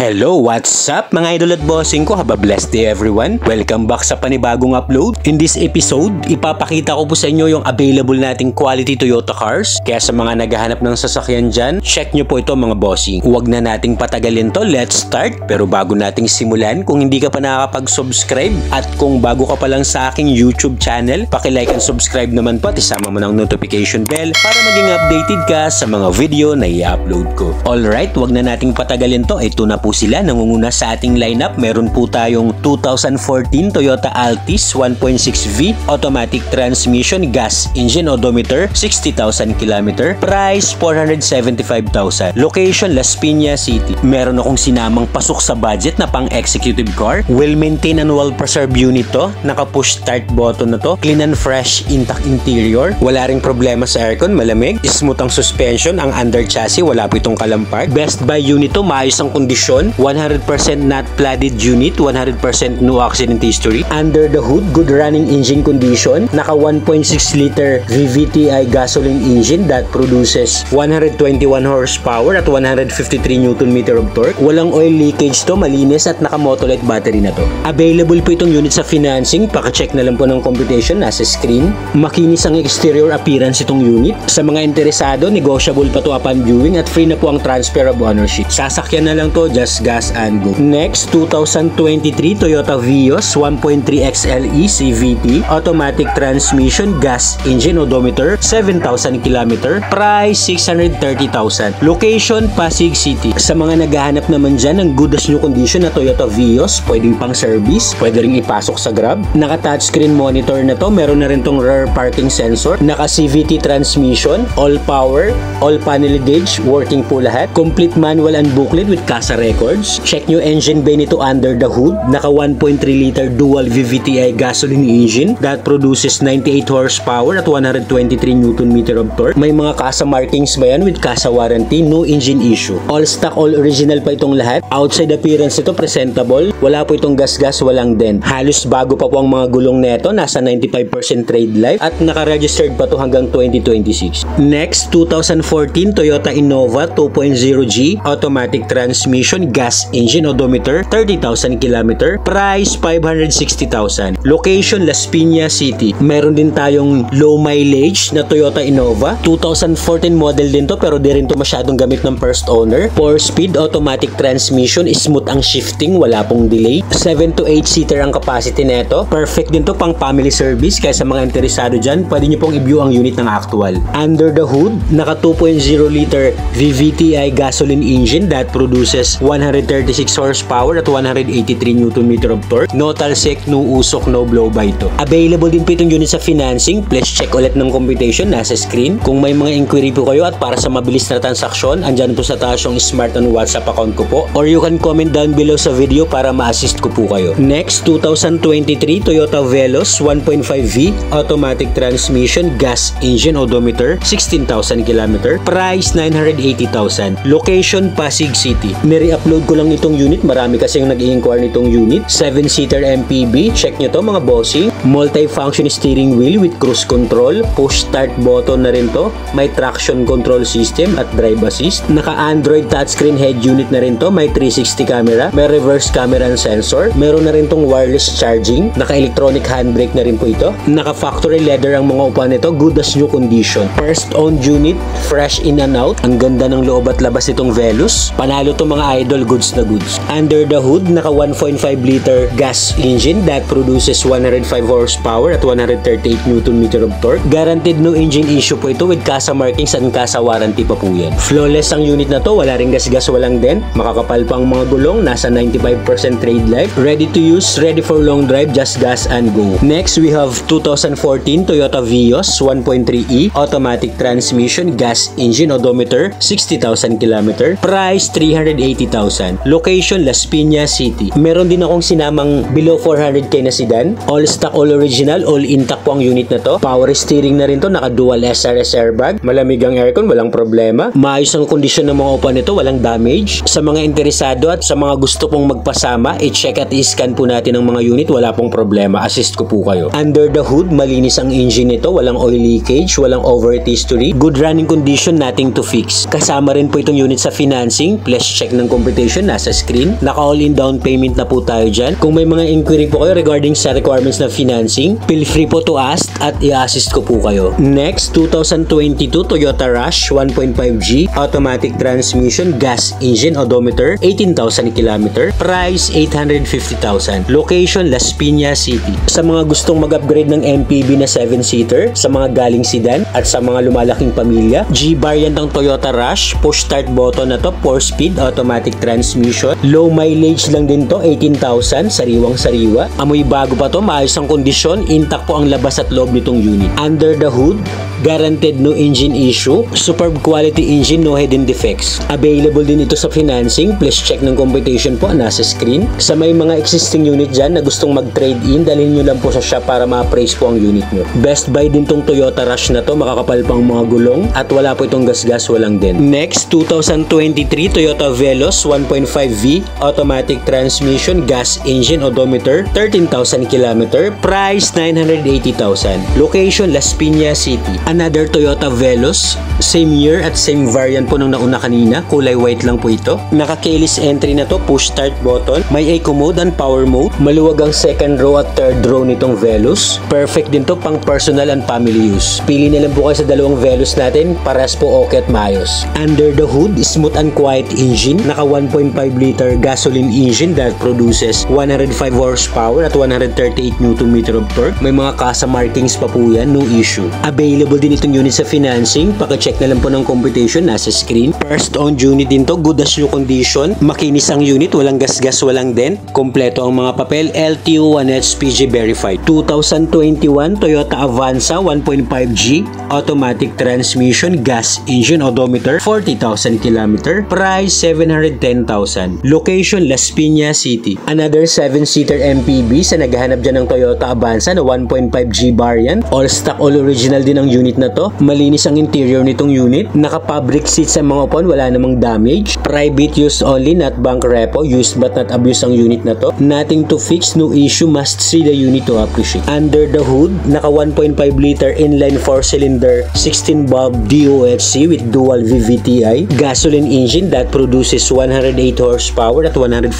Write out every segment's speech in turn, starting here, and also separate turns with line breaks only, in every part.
Hello, what's up mga idol at bossing ko? Have a blessed day everyone. Welcome back sa panibagong upload. In this episode, ipapakita ko po sa inyo yung available nating quality Toyota cars. Kaya sa mga naghahanap ng sasakyan dyan, check nyo po ito mga bossing. Huwag na nating patagalin to, let's start. Pero bago nating simulan, kung hindi ka pa nakakapag-subscribe at kung bago ka pa lang sa aking YouTube channel, paki-like and subscribe naman po at isama mo ng notification bell para maging updated ka sa mga video na i-upload ko. Alright, huwag na nating patagalin to. Ito na po sila, nangunguna sa ating lineup. Meron po tayong 2014 Toyota Altis 1.6V automatic transmission, gas engine, odometer 60,000 km, price 475,000, location Las Piñas City. Meron akong sinamang pasok sa budget na pang executive car, well maintained and well preserved unit to, naka push start button na to, clean and fresh intact interior, wala ring problema sa aircon, malamig, smooth ang suspension, ang under chassis wala po itong kalampag. Best buy unit to, maayos ang kondisyon, 100% not flooded unit, 100% no accident history. Under the hood, good running engine condition. Naka 1.6 liter VVTi gasoline engine that produces 121 horsepower at 153 Nm of torque. Walang oil leakage to, malinis at naka Motolite battery na to. Available po itong unit sa financing. Paka-check na lang po ng computation, nasa screen. Makinis ang exterior appearance itong unit. Sa mga interesado, negotiable pa to upon viewing at free na po ang transfer of ownership. Sasakyan na lang to, just gas and go. Next, 2023 Toyota Vios 1.3 XLE CVT automatic transmission, gas engine, odometer 7,000 km, price 630,000, location Pasig City. Sa mga naghahanap naman dyan ng good as new condition na Toyota Vios, pwedeng pang service, pwede ring ipasok sa Grab. Naka touchscreen monitor na to, meron na rin tong rear parking sensor, naka CVT transmission, all power, all panel gauge, working po lahat, complete manual and booklet with CASA records. Check nyo engine bay nito under the hood. Naka 1.3 liter dual VVTi gasoline engine that produces 98 horsepower at 123 Nm of torque. May mga CASA markings ba yan with CASA warranty, no engine issue. All stock, all original pa itong lahat. Outside appearance ito, presentable. Wala po itong gas-gas, walang dent. Halos bago pa po ang mga gulong neto, nasa 95% trade life at naka-registered pa to hanggang 2026. Next, 2014 Toyota Innova 2.0G automatic transmission, gas engine, odometer 30,000 km, price 560,000, location Las Piñas City. Meron din tayong low mileage na Toyota Innova 2014 model din to, pero di rin to masyadong gamit ng first owner. 4-speed automatic transmission, smooth ang shifting, wala pong delay. 7 to 8 seater ang capacity neto. Perfect din to pang family service, kaya sa mga interesado dyan, pwede nyo pong i-view ang unit ng actual. Under the hood, naka 2.0 liter VVTi gasoline engine that produces 136 horsepower at 183 Nm of torque. No talsik, no usok, no blow by to. Available din po itong unit sa financing. Please check ulit ng computation, nasa screen. Kung may mga inquiry po kayo at para sa mabilis na transaksyon, andyan po sa taas yung smart and WhatsApp account ko po. Or you can comment down below sa video para ma-assist ko po kayo. Next, 2023 Toyota Veloz 1.5V automatic transmission, gas engine, odometer 16,000 km, price 980,000, location Pasig City. Nire-upload ko lang itong unit, marami kasi yung nag-i-inquire nitong unit. 7-seater MPV, check nyo to mga bossing. Multi-function steering wheel with cruise control, push start button na rin to. May traction control system at drive assist. Naka-Android touchscreen head unit na rin to. May 360 camera, may reverse camera and sensor. Meron na rin tong wireless charging. Naka-electronic handbrake na rin po ito. Naka-factory leather ang mga upuan nito, good as new condition. First owned unit, fresh in and out. Ang ganda ng loob at labas nitong Veloz. Panalo to mga idol, goods na goods. Under the hood, naka 1.5 liter gas engine that produces 105 horsepower at 138 Nm of torque. Guaranteed no engine issue po ito with CASA markings and CASA warranty pa po yan. Flawless ang unit na to, wala ring gas-gas, walang dent. Makakapal pang mga gulong, nasa 95% trade life. Ready to use, ready for long drive, just gas and go. Next, we have 2014 Toyota Vios 1.3E automatic transmission, gas engine, odometer 60,000 km, price 380,000, location Las Piñas City. Meron din akong sinamang below 400k na sedan. All stock, all original, all intact po ang unit na to. Power steering na rin to, naka dual SRS airbag. Malamig ang aircon, walang problema. Maayos ang kondisyon ng mga upuan nito, walang damage. Sa mga interesado at sa mga gusto pong magpasama, i-check at i-scan po natin ang mga unit, wala pong problema. Assist ko po kayo. Under the hood, malinis ang engine nito, walang oil leakage, walang overheat history. Good running condition, nothing to fix. Kasama rin po itong unit sa financing. Please check ng computer computation nasa screen. Naka all-in down payment na po tayo dyan. Kung may mga inquiry po kayo regarding sa requirements na financing, feel free po to ask at i-assist ko po kayo. Next, 2022 Toyota Rush 1.5G automatic transmission, gas engine, odometer, 18,000 km, price 850,000. Location Las Piñas City. Sa mga gustong mag-upgrade ng MPV na 7-seater, sa mga galing sedan at sa mga lumalaking pamilya, G variant ng Toyota Rush, push start button na to, 4-speed automatic transmission, low mileage lang din to, 18,000, sariwang-sariwa. Amoy bago pa to, maayos ang kondisyon, intact po ang labas at loob nitong unit. Under the hood, guaranteed no engine issue, superb quality engine, no hidden defects. Available din ito sa financing, please check ng computation po, nasa screen. Sa may mga existing unit dyan na gustong mag-trade in, dalhin nyo lang po sa shop para ma-appraise po ang unit nyo. Best buy din tong Toyota Rush na to, makakapal pang mga gulong at wala po itong gas-gas, walang din. Next, 2023 Toyota Veloz 1.5V automatic transmission, gas engine, odometer, 13,000 km, price 980,000. Location Las Piñas City. Another Toyota Veloz, same year at same variant po nung nauna kanina, kulay white lang po ito. Naka-keyless entry na to, push start button, may eco mode and power mode, maluwag ang second row at third row nitong Veloz. Perfect din to pang personal and family use. Pili na lang po kayo sa dalawang Veloz natin, parehas po okay at maayos. Under the hood, smooth and quiet engine, naka 1.5 liter gasoline engine that produces 105 horsepower at 138 Nm of torque. May mga kasa markings pa po yan, no issue. Available din itong unit sa financing, paki-check na lang po ng computation, nasa screen. First owned unit din to, good as new condition, makinis ang unit, walang gas-gas, walang dent, kompleto ang mga papel, LTO 1HPG verified. 2021 Toyota Avanza 1.5G automatic transmission, gas engine, odometer, 40,000 km, price 710,000. Location Las Piñas City. Another 7-seater MPV sa naghahanap dyan ng Toyota Avanza na 1.5G variant. All stock, all original din ang unit na to. Malinis ang interior nitong unit. Naka-fabric seats sa mga upuan, wala namang damage. Private use only, not bank repo. Used but not abused ang unit na to. Nothing to fix, no issue. Must see the unit to appreciate. Under the hood, naka 1.5 liter inline 4-cylinder 16 valve DOHC with dual VVTi. Gasoline engine that produces 108 horsepower at 141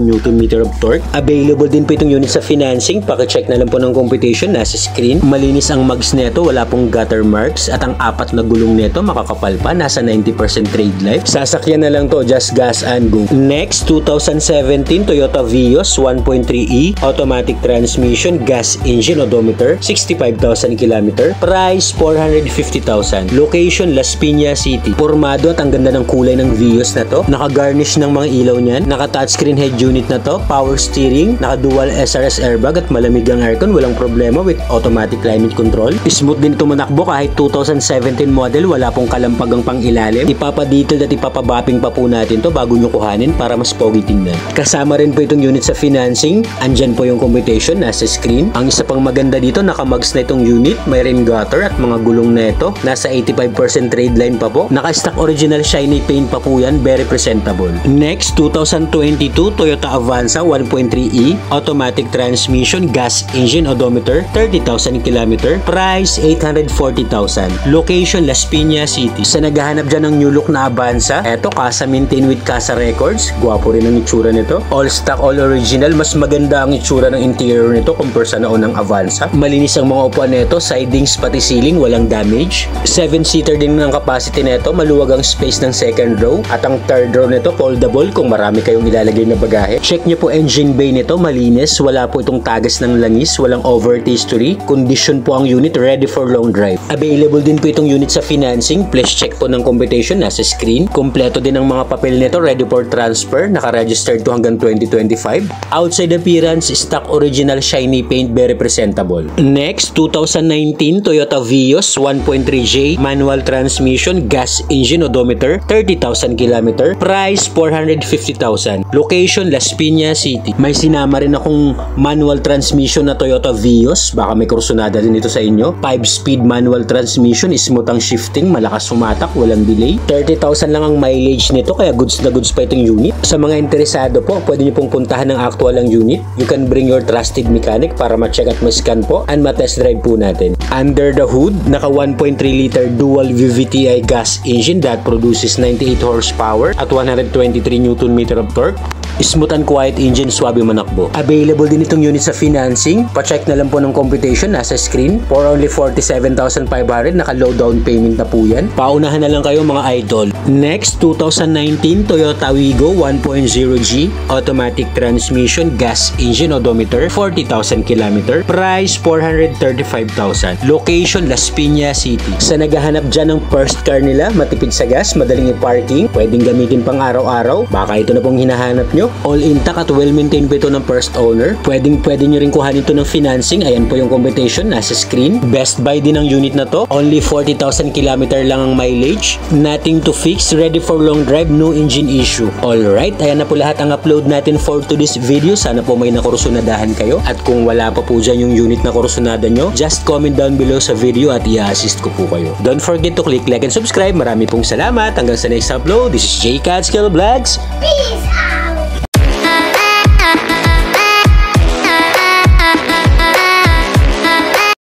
Nm of torque. Available din po itong unit sa financing. Paki-check na lang po ng computation, nasa screen. Malinis ang mags neto, wala pong gutter marks at ang apat na gulong neto makakapal pa, nasa 90% trade life. Sasakyan na lang to, just gas and go. Next, 2017 Toyota Vios 1.3E automatic transmission, gas engine, odometer, 65,000 km, price 450,000. Location Las Piñas City. Pormado at ang ganda ng kulay ng Vios na to. Naka-garnish ng mga ilaw niyan, naka-touchscreen head unit na to, power steering, naka-dual SRS airbag at malamig ang aircon, walang problema with automatic climate control. Smooth din ito manakbo kahit 2017 model, wala pong kalampagang pang ilalim. Ipapa-detail at ipapa-bapping pa po natin to bago nyo kuhanin para mas pogi tingnan. Kasama rin po itong unit sa financing. Andyan po yung computation, nasa screen. Ang isa pang maganda dito, naka-mags na itong unit, may rain gutter at mga gulong na ito. Nasa 85% trade line pa po. Naka-stock original shiny paint pa po yan, very presentable. Next, 2022 Toyota Avanza 1.3E automatic transmission, gas engine, odometer, 30,000 km, price 840,000. Location Las Piñas City. Sa naghahanap dyan ng new look na Avanza, eto, Casa maintain with Casa Records. Gwapo rin ang itsura nito. All stock, all original. Mas maganda ang itsura ng interior nito kumpara sa naunang Avanza. Malinis ang mga upuan nito, sidings pati ceiling, walang damage. 7-seater din ng capacity nito, maluwag ang space ng second row at ang third row nito foldable kung marami kayong ilalagay na bagahe. Check nyo po engine bay nito, malinis, wala po itong tagas ng langis, walang overheat history. Condition po ang unit, ready for long drive. Available din po itong unit sa financing. Please check po ng computation, nasa screen. Kompleto din ang mga papel nito, ready for transfer, naka-registered to hanggang 2025. Outside appearance, stock original shiny paint, very presentable. Next, 2019 Toyota Vios 1.3J manual transmission, gas engine, odometer, 30,000 km, price 450,000. Location Las Piñas City. May sinama rin akong manual transmission na Toyota Vios, baka may kursunada din ito sa inyo. 5-speed manual manual transmission, smooth ang shifting, malakas sumatak, walang delay. 30,000 lang ang mileage nito kaya goods na goods pa itong unit. Sa mga interesado po, pwede nyo pong puntahan ng actual ang unit. You can bring your trusted mechanic para ma-check at ma-scan po and ma-test drive po natin. Under the hood, naka 1.3 liter dual VVTi gas engine that produces 98 horsepower at 123 Nm of torque. Smooth and quiet engine, swabe manakbo. Available din itong unit sa financing. Pa-check na lang po ng computation, nasa screen. For only 47,500, naka-low down payment na po yan. Paunahan na lang kayo mga idol. Next, 2019 Toyota Wigo 1.0G automatic transmission gas engine odometer, 40,000 km. Price 435,000. Location Las Piñas City. Sa naghahanap dyan ng first car nila, matipid sa gas, madaling i-parking, pwedeng gamitin pang araw-araw, baka ito na pong hinahanap nyo. All intact at well-maintained po ito ng first owner. Pwede nyo rin kuhanin ito ng financing. Ayan po yung computation, nasa screen. Best buy din ang unit na to. Only 40,000 km lang ang mileage. Nothing to fix, ready for long drive, no engine issue. Alright, ayan na po lahat ang upload natin for today's video. Sana po may nakursunadahan kayo. At kung wala pa po dyan yung unit na kursunada nyo, just comment down below sa video at i-assist ko po kayo. Don't forget to click like and subscribe. Marami pong salamat. Hanggang sa next upload. This is J Catskill Vlogs.
Peace out!